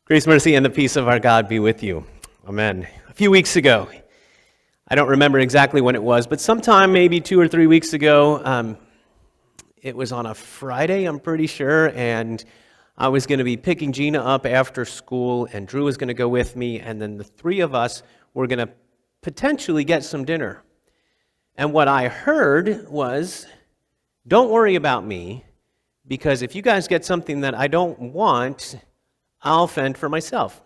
Grace, mercy, and the peace of our God be with you. Amen. A few weeks ago, I don't remember exactly when it was, but sometime maybe 2 or 3 weeks ago, it was on a Friday, I'm pretty sure, and I was going to be picking Gina up after school, and Drew was going to go with me, and then the three of us were going to potentially get some dinner. And what I heard was, don't worry about me, because if you guys get something that I don't want, I'll fend for myself.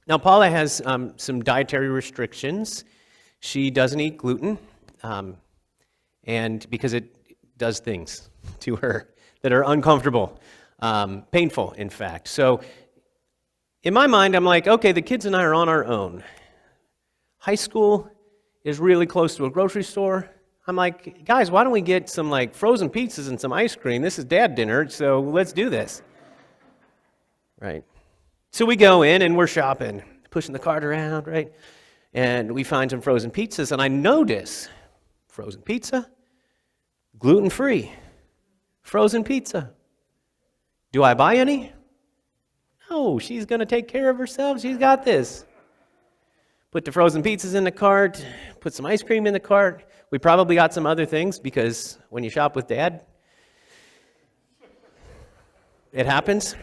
Now, Paula has some dietary restrictions. She doesn't eat gluten, and because it does things to her that are uncomfortable, painful, in fact. So, in my mind, I'm like, okay, the kids and I are on our own. High school is really close to a grocery store. I'm like, guys, why don't we get some like frozen pizzas and some ice cream? This is dad dinner, so let's do this. Right. So we go in and we're shopping, pushing the cart around, right? And we find some frozen pizzas, and I notice frozen pizza, gluten-free, frozen pizza. Do I buy any? No, she's going to take care of herself. She's got this. Put the frozen pizzas in the cart, put some ice cream in the cart. We probably got some other things because when you shop with Dad, it happens.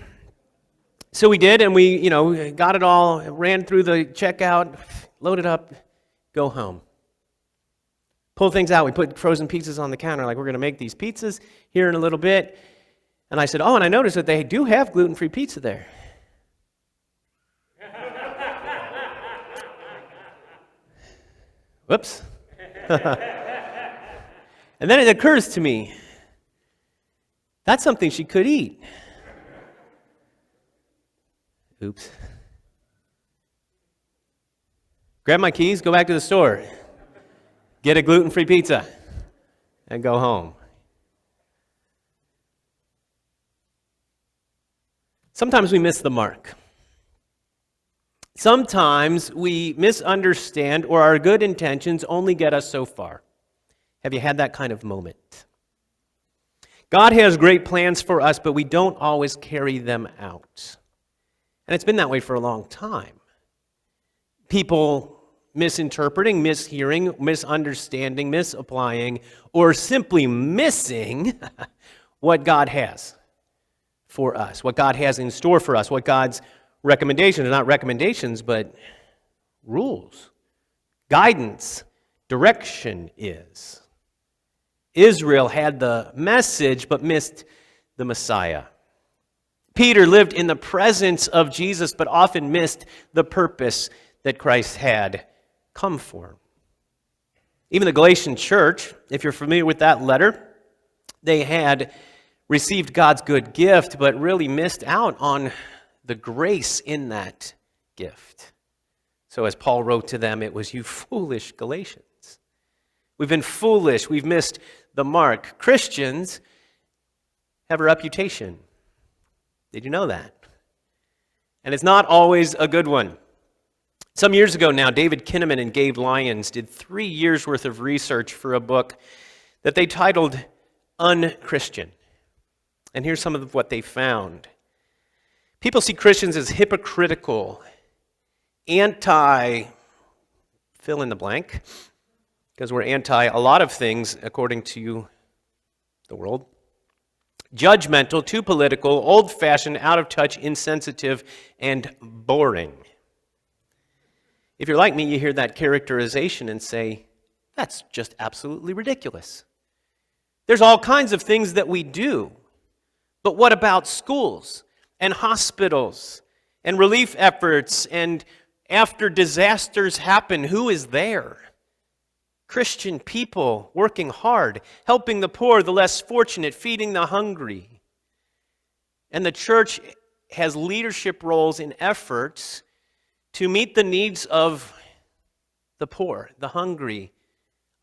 So we did, and we, got it all, ran through the checkout, loaded up, go home. Pull things out. We put frozen pizzas on the counter, like we're going to make these pizzas here in a little bit. And I said, and I noticed that they do have gluten-free pizza there. Whoops. And then it occurs to me, that's something she could eat. Oops. Grab my keys, go back to the store, get a gluten-free pizza, and go home. Sometimes we miss the mark. Sometimes we misunderstand, or our good intentions only get us so far. Have you had that kind of moment? God has great plans for us, but we don't always carry them out. And it's been that way for a long time. People misinterpreting, mishearing, misunderstanding, misapplying, or simply missing what God has for us, what God has in store for us, what God's recommendations, not recommendations, but rules, guidance, direction is. Israel had the message but missed the Messiah. Peter lived in the presence of Jesus but often missed the purpose that Christ had come for. Even the Galatian church, if you're familiar with that letter, they had received God's good gift but really missed out on the grace in that gift. So as Paul wrote to them, it was, you foolish Galatians. We've been foolish. We've missed the mark. Christians have a reputation. Did you know that? And it's not always a good one. Some years ago now, David Kinnaman and Gabe Lyons did 3 years' worth of research for a book that they titled Unchristian. And here's some of what they found. People see Christians as hypocritical, anti, fill in the blank, because we're anti a lot of things according to the world. Judgmental, too political, old-fashioned, out-of-touch, insensitive, and boring. If you're like me, you hear that characterization and say, that's just absolutely ridiculous. There's all kinds of things that we do, but what about schools and hospitals and relief efforts, and after disasters happen, who is there? Christian people working hard, helping the poor, the less fortunate, feeding the hungry. And the church has leadership roles in efforts to meet the needs of the poor, the hungry,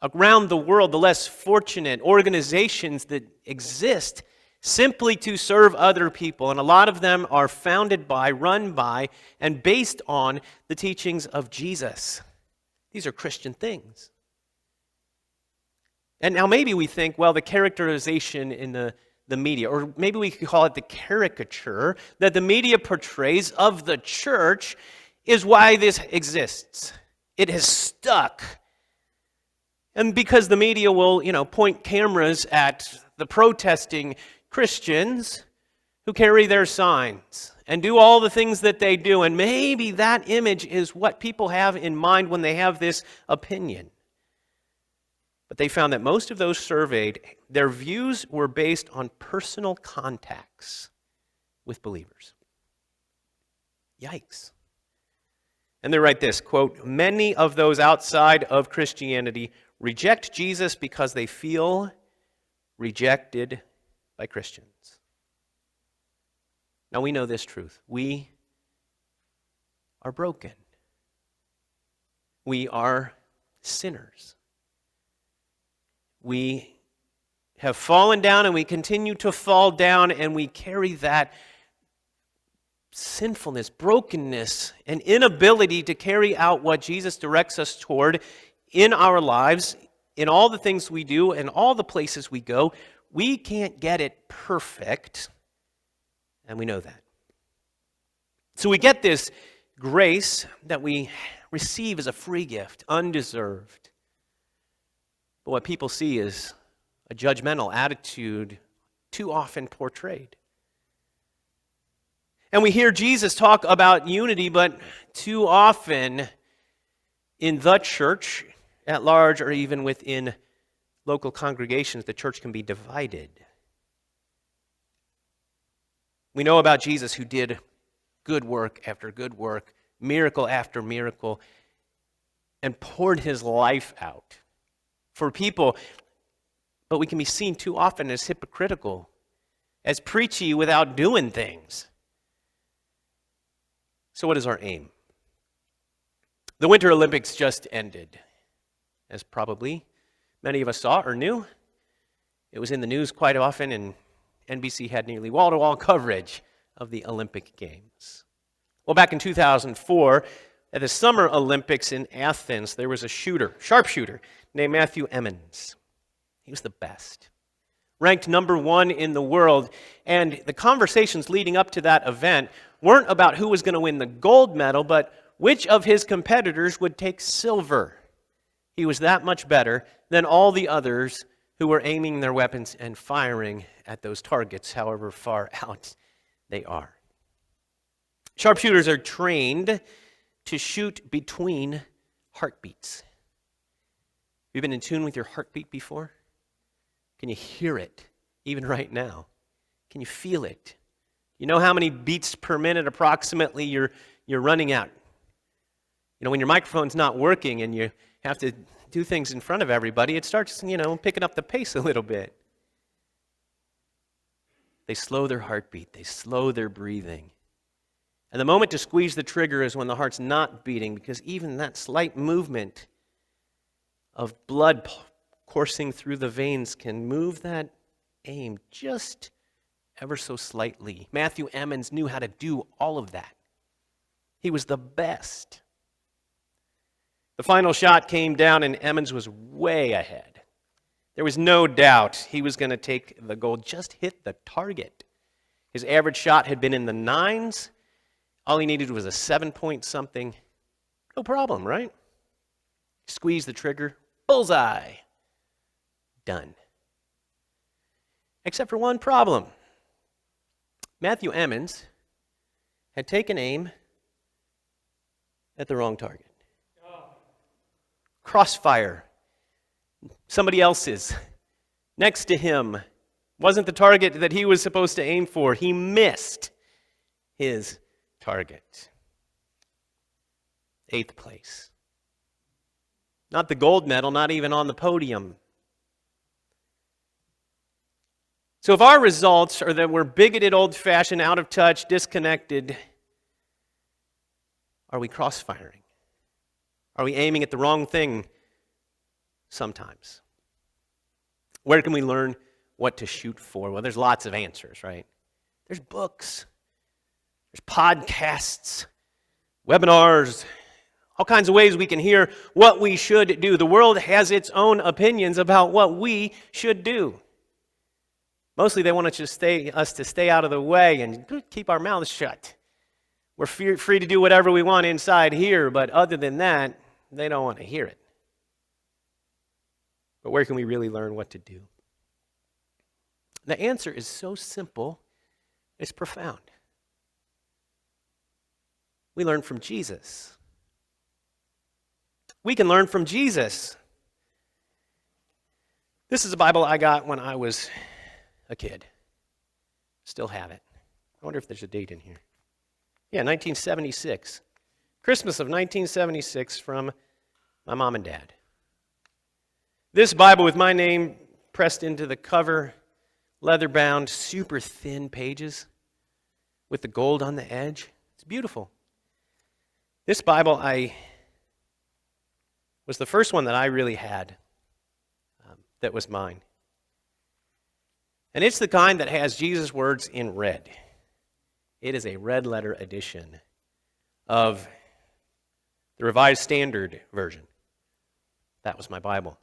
around the world, the less fortunate, organizations that exist simply to serve other people. And a lot of them are founded by, run by, and based on the teachings of Jesus. These are Christian things. And now maybe we think, well, the characterization in the the media, or maybe we could call it the caricature that the media portrays of the church, is why this exists. It has stuck. And because the media will, point cameras at the protesting Christians who carry their signs and do all the things that they do, and maybe that image is what people have in mind when they have this opinion. But they found that most of those surveyed, their views were based on personal contacts with believers. Yikes. And they write this, quote, "Many of those outside of Christianity reject Jesus because they feel rejected by Christians." Now we know this truth. We are broken. We are sinners. We have fallen down and we continue to fall down, and we carry that sinfulness, brokenness, and inability to carry out what Jesus directs us toward in our lives, in all the things we do, and all the places we go. We can't get it perfect, and we know that. So we get this grace that we receive as a free gift, undeserved. But what people see is a judgmental attitude too often portrayed. And we hear Jesus talk about unity, but too often in the church at large, or even within local congregations, the church can be divided. We know about Jesus, who did good work after good work, miracle after miracle, and poured his life out for people. But we can be seen too often as hypocritical, as preachy without doing things. So what is our aim? The Winter Olympics just ended, as probably many of us saw or knew. It was in the news quite often, and NBC had nearly wall-to-wall coverage of the Olympic Games. Well, back in 2004, at the Summer Olympics in Athens, there was a sharpshooter named Matthew Emmons. He was the best, ranked number 1 in the world, and the conversations leading up to that event weren't about who was going to win the gold medal, but which of his competitors would take silver. He was that much better than all the others who were aiming their weapons and firing at those targets, however far out they are. Sharpshooters are trained to shoot between heartbeats. Have you been in tune with your heartbeat before? Can you hear it even right now? Can you feel it? You know how many beats per minute approximately you're running at? When your microphone's not working and you have to do things in front of everybody, it starts, picking up the pace a little bit. They slow their heartbeat. They slow their breathing. And the moment to squeeze the trigger is when the heart's not beating, because even that slight movement of blood coursing through the veins can move that aim just ever so slightly. Matthew Emmons knew how to do all of that. He was the best. The final shot came down, and Emmons was way ahead. There was no doubt he was going to take the gold, just hit the target. His average shot had been in the 9s. All he needed was a 7-point something. No problem, right? Squeeze the trigger, bullseye. Done. Except for one problem. Matthew Emmons had taken aim at the wrong target. Crossfire. Somebody else's. Next to him. Wasn't the target that he was supposed to aim for. He missed his target. 8th place. Not the gold medal, not even on the podium. So if our results are that we're bigoted, old-fashioned, out of touch, disconnected, are we crossfiring? Are we aiming at the wrong thing sometimes? Where can we learn what to shoot for? Well, there's lots of answers, right? There's books, there's podcasts, webinars, all kinds of ways we can hear what we should do. The world has its own opinions about what we should do. Mostly they want us to stay out of the way and keep our mouths shut. We're free to do whatever we want inside here, but other than that, they don't want to hear it. But where can we really learn what to do? The answer is so simple, it's profound. We learn from Jesus. We can learn from Jesus. This is a Bible I got when I was a kid. Still have it. I wonder if there's a date in here. Yeah, 1976. Christmas of 1976 from my mom and dad. This Bible with my name pressed into the cover, leather-bound, super thin pages with the gold on the edge. It's beautiful. This Bible was the first one that I really had that was mine. And it's the kind that has Jesus' words in red. It is a red letter edition of the Revised Standard Version. That was my Bible.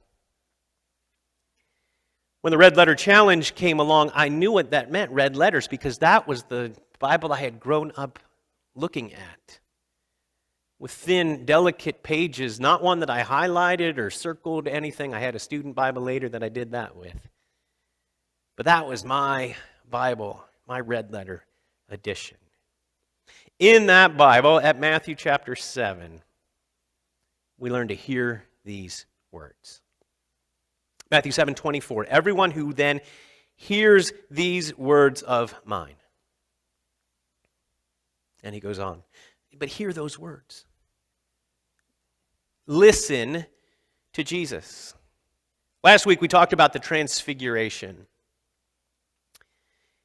When the Red Letter Challenge came along, I knew what that meant, red letters, because that was the Bible I had grown up looking at. With thin, delicate pages, not one that I highlighted or circled anything. I had a student Bible later that I did that with. But that was my Bible, my red letter edition. In that Bible, at Matthew chapter 7, we learn to hear these words. Matthew 7:24, everyone who then hears these words of mine. And he goes on, but hear those words. Listen to Jesus. Last week we talked about the transfiguration.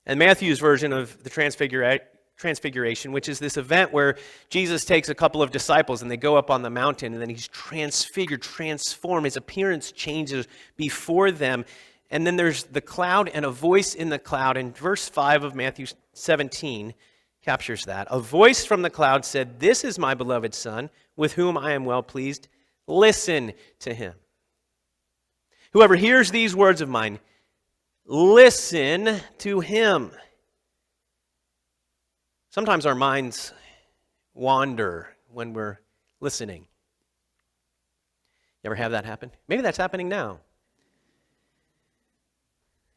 And Matthew's version of the transfiguration, which is this event where Jesus takes a couple of disciples and they go up on the mountain and then he's transfigured, transformed. His appearance changes before them. And then there's the cloud and a voice in the cloud. And verse 5 of Matthew 17 captures that. A voice from the cloud said, "This is my beloved Son, with whom I am well pleased. Listen to him." Whoever hears these words of mine, listen to him. Sometimes our minds wander when we're listening. You ever have that happen? Maybe that's happening now.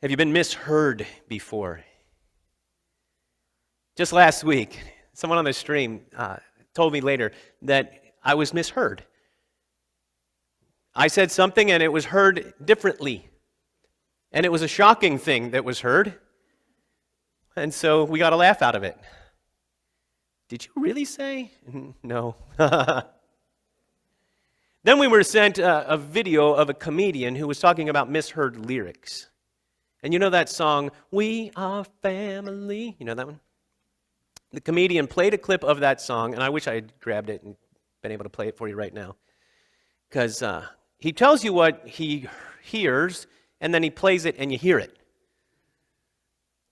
Have you been misheard before? Just last week, someone on the stream told me later that I was misheard. I said something and it was heard differently. And it was a shocking thing that was heard. And so we got a laugh out of it. Did you really say? No. Then we were sent a video of a comedian who was talking about misheard lyrics. And you know that song, "We Are Family"? You know that one? The comedian played a clip of that song, and I wish I had grabbed it and been able to play it for you right now. Because he tells you what he hears, and then he plays it and you hear it.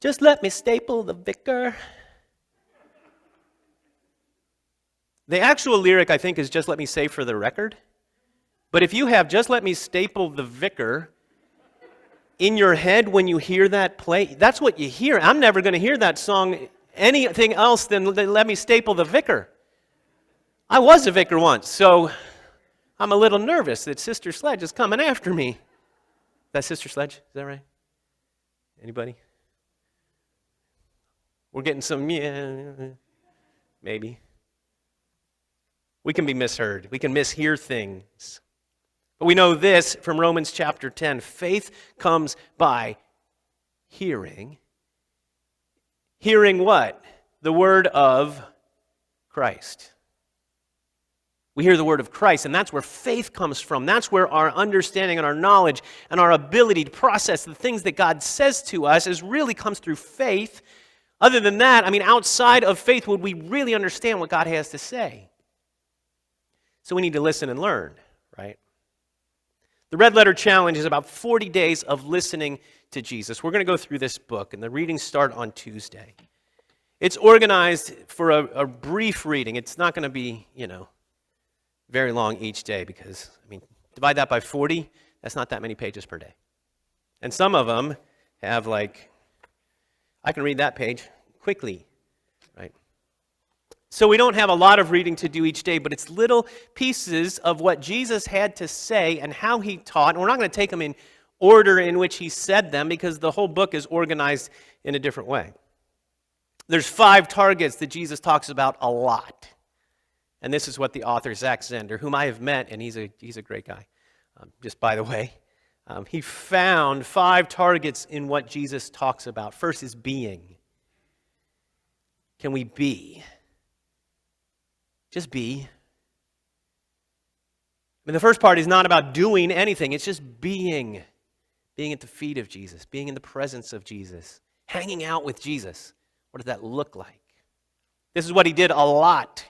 Just let me staple the vicar. The actual lyric, I think, is "just let me say for the record." But if you have "just let me staple the vicar" in your head when you hear that play, that's what you hear. I'm never going to hear that song anything else than "let me staple the vicar." I was a vicar once, so I'm a little nervous that Sister Sledge is coming after me. That's Sister Sledge, is that right? Anybody? We're getting some, yeah, maybe. We can be misheard. We can mishear things. But we know this from Romans chapter 10. Faith comes by hearing. Hearing what? The word of Christ. We hear the word of Christ, and that's where faith comes from. That's where our understanding and our knowledge and our ability to process the things that God says to us really comes through faith. Other than that, outside of faith, would we really understand what God has to say? So we need to listen and learn, right? The Red Letter Challenge is about 40 days of listening to Jesus. We're going to go through this book, and the readings start on Tuesday. It's organized for a brief reading. It's not going to be, very long each day because, divide that by 40, that's not that many pages per day. And some of them have I can read that page quickly, right? So we don't have a lot of reading to do each day, but it's little pieces of what Jesus had to say and how he taught. And we're not going to take them in order in which he said them because the whole book is organized in a different way. There's 5 targets that Jesus talks about a lot. And this is what the author, Zach Zender, whom I have met, and he's a great guy, just by the way. He found 5 targets in what Jesus talks about. First is being. Can we be? Just be. I mean, the first part is not about doing anything. It's just being. Being at the feet of Jesus. Being in the presence of Jesus. Hanging out with Jesus. What does that look like? This is what he did a lot.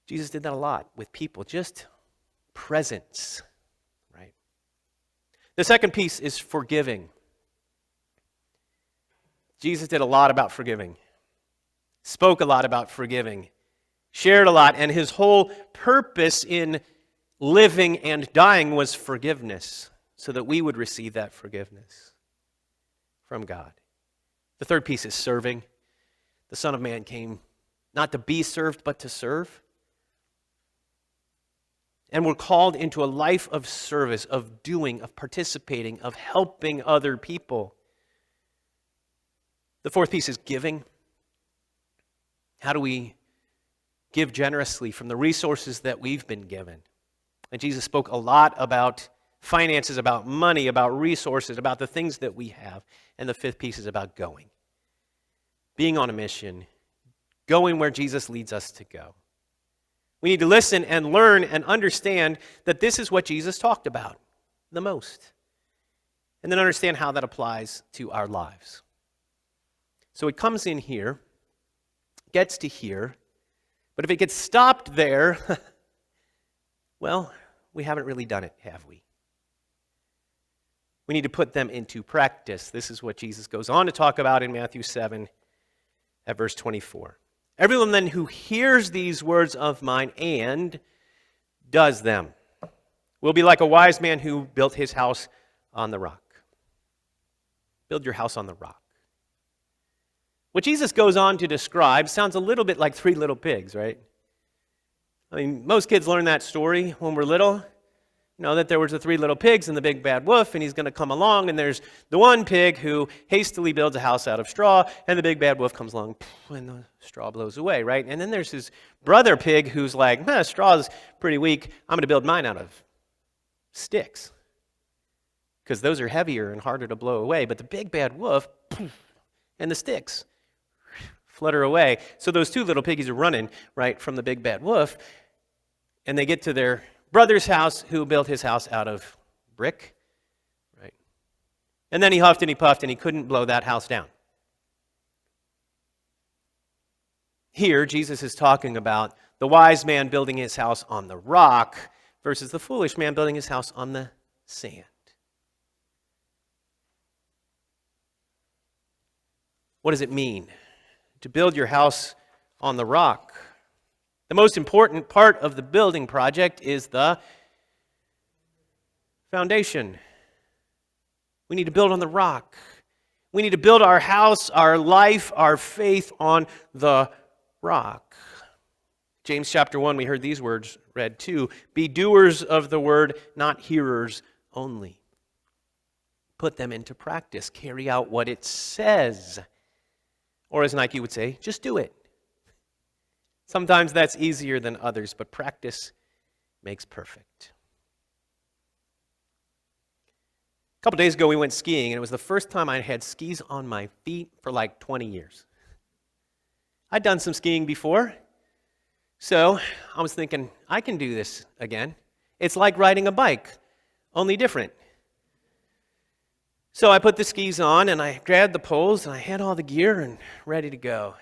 Jesus did that a lot with people. Just presence. Right? The second piece is forgiving. Jesus did a lot about forgiving. Spoke a lot about forgiving. Shared a lot, and his whole purpose in living and dying was forgiveness, so that we would receive that forgiveness from God. The third piece is serving. The Son of Man came not to be served, but to serve. And we're called into a life of service, of doing, of participating, of helping other people. The fourth piece is giving. How do we give generously from the resources that we've been given? And Jesus spoke a lot about finances, about money, about resources, about the things that we have. And the fifth piece is about going. Being on a mission, going where Jesus leads us to go. We need to listen and learn and understand that this is what Jesus talked about the most. And then understand how that applies to our lives. So it comes in here, gets to here, but if it gets stopped there, well, we haven't really done it, have we? We need to put them into practice. This is what Jesus goes on to talk about in Matthew 7 at verse 24. Everyone then who hears these words of mine and does them will be like a wise man who built his house on the rock. Build your house on the rock. What Jesus goes on to describe sounds a little bit like 3 little pigs, right? I mean, most kids learn that story when we're little. You know, that there was the 3 little pigs and the big bad wolf, and he's going to come along, and there's the one pig who hastily builds a house out of straw, and the big bad wolf comes along, and the straw blows away, right? And then there's his brother pig who's like, straw is pretty weak. I'm going to build mine out of sticks, because those are heavier and harder to blow away. But the big bad wolf, and the sticks flutter away. So those 2 little piggies are running, right, from the big bad wolf, and they get to their brother's house, who built his house out of brick, right? And then he huffed and he puffed and he couldn't blow that house down. Here, Jesus is talking about the wise man building his house on the rock versus the foolish man building his house on the sand. What does it mean to build your house on the rock? The most important part of the building project is the foundation. We need to build on the rock. We need to build our house, our life, our faith on the rock. James chapter 1, we heard these words read too. Be doers of the word, not hearers only. Put them into practice. Carry out what it says. Or as Nike would say, just do it. Sometimes that's easier than others, but practice makes perfect. A couple days ago, we went skiing, and it was the first time I had skis on my feet for like 20 years. I'd done some skiing before, so I was thinking, I can do this again. It's like riding a bike, only different. So I put the skis on, and I grabbed the poles, and I had all the gear and ready to go.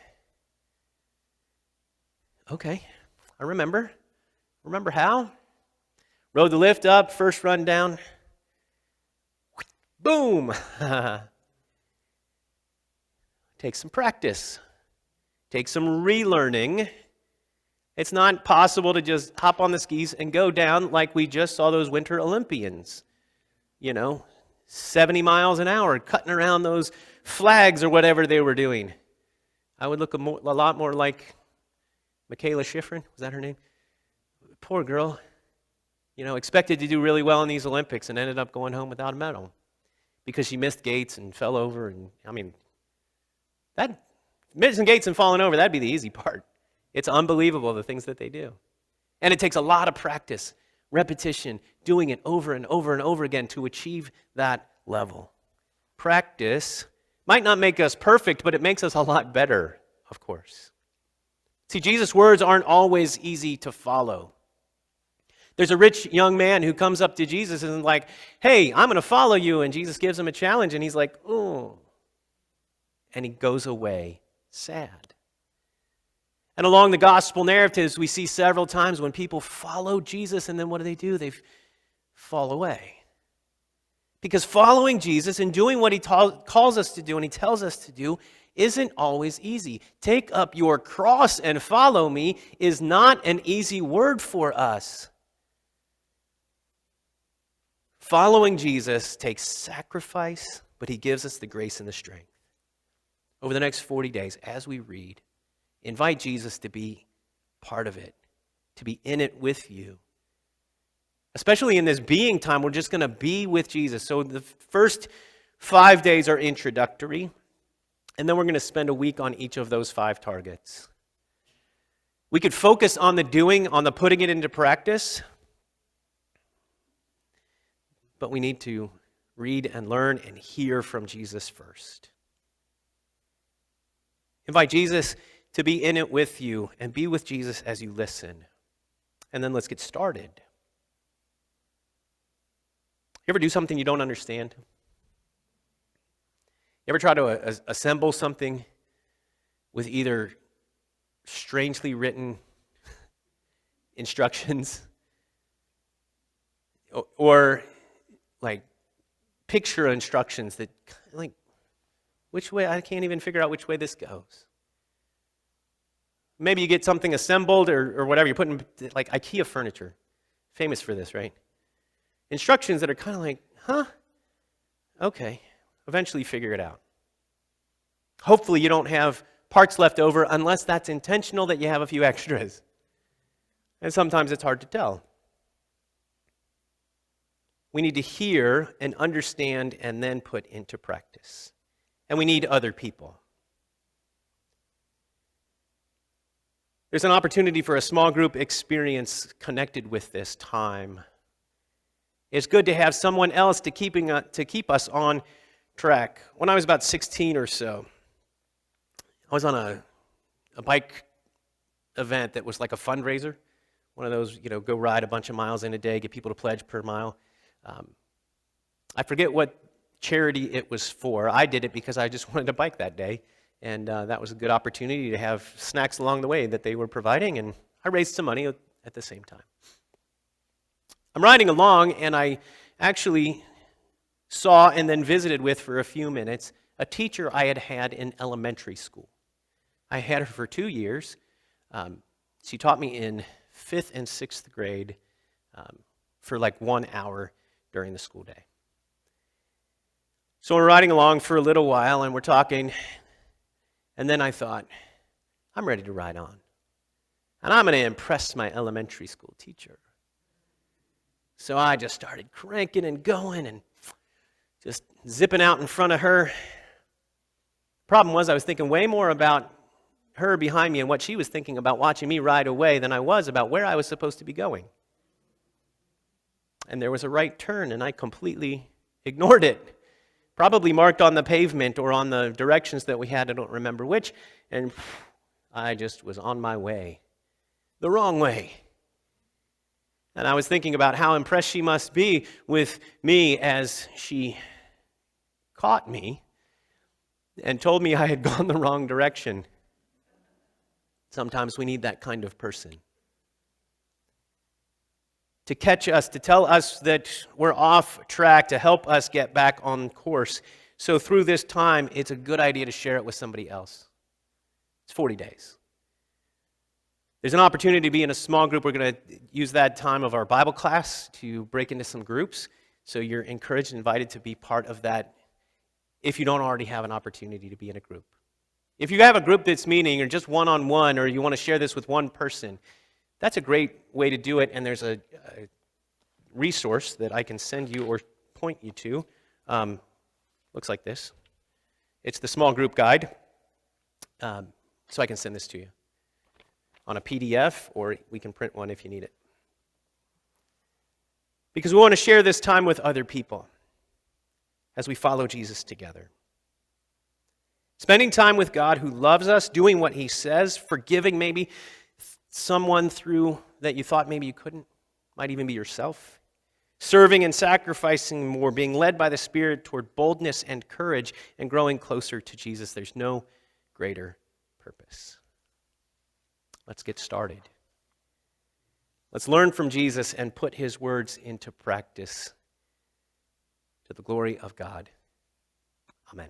Okay, I remember. Remember how? Rode the lift up, first run down. Boom! Take some practice. Take some relearning. It's not possible to just hop on the skis and go down like we just saw those Winter Olympians. 70 miles an hour, cutting around those flags or whatever they were doing. I would look a lot more like Michaela Schifrin. Was that her name? Poor girl. Expected to do really well in these Olympics and ended up going home without a medal because she missed gates and fell over. And that missing gates and falling over, that'd be the easy part. It's unbelievable the things that they do. And it takes a lot of practice, repetition, doing it over and over and over again to achieve that level. Practice might not make us perfect, but it makes us a lot better, of course. See, Jesus' words aren't always easy to follow. There's a rich young man who comes up to Jesus and is like, hey, I'm going to follow you. And Jesus gives him a challenge, and he's like, oh. And he goes away sad. And along the gospel narratives, we see several times when people follow Jesus, and then what do? They fall away. Because following Jesus and doing what he calls us to do and he tells us to do isn't always easy. Take up your cross and follow me is not an easy word for us. Following Jesus takes sacrifice, but he gives us the grace and the strength. Over the next 40 days, as we read, invite Jesus to be part of it, to be in it with you. Especially in this being time, we're just going to be with Jesus. So the first 5 days are introductory, and then we're going to spend a week on each of those 5 targets. We could focus on the doing, on the putting it into practice, but we need to read and learn and hear from Jesus first. Invite Jesus to be in it with you and be with Jesus as you listen. And then let's get started. You ever do something you don't understand? You ever try to assemble something with either strangely written instructions or like picture instructions that like which way, I can't even figure out which way this goes. Maybe you get something assembled or whatever, you're putting like IKEA furniture, famous for this, right? Instructions that are kind of like, okay, eventually figure it out. Hopefully you don't have parts left over unless that's intentional that you have a few extras. And sometimes it's hard to tell. We need to hear and understand and then put into practice. And we need other people. There's an opportunity for a small group experience connected with this time. It's good to have someone else to keep us on track. When I was about 16 or so, I was on a bike event that was like a fundraiser. One of those, go ride a bunch of miles in a day, get people to pledge per mile. I forget what charity it was for. I did it because I just wanted to bike that day, and that was a good opportunity to have snacks along the way that they were providing, and I raised some money at the same time. I'm riding along, and I actually saw and then visited with for a few minutes a teacher I had had in elementary school. I had her for 2 years. She taught me in 5th and 6th grade for like 1 hour during the school day. So we're riding along for a little while, and we're talking, and then I thought, I'm ready to ride on. And I'm going to impress my elementary school teacher. So I just started cranking and going and just zipping out in front of her. Problem was I was thinking way more about her behind me and what she was thinking about watching me ride away than I was about where I was supposed to be going. And there was a right turn, and I completely ignored it. Probably marked on the pavement or on the directions that we had, I don't remember which, and I just was on my way, the wrong way. And I was thinking about how impressed she must be with me as she caught me and told me I had gone the wrong direction. Sometimes we need that kind of person to catch us, to tell us that we're off track, to help us get back on course. So through this time, it's a good idea to share it with somebody else. It's 40 days. There's an opportunity to be in a small group. We're going to use that time of our Bible class to break into some groups. So you're encouraged and invited to be part of that if you don't already have an opportunity to be in a group. If you have a group that's meeting or just one-on-one, or you want to share this with one person, that's a great way to do it, and there's a resource that I can send you or point you to. Looks like this. It's the small group guide, so I can send this to you on a PDF, or we can print one if you need it. Because we want to share this time with other people as we follow Jesus together. Spending time with God who loves us, doing what he says, forgiving maybe someone through that you thought maybe you couldn't, might even be yourself. Serving and sacrificing more, being led by the Spirit toward boldness and courage, and growing closer to Jesus. There's no greater purpose. Let's get started. Let's learn from Jesus and put his words into practice to the glory of God. Amen.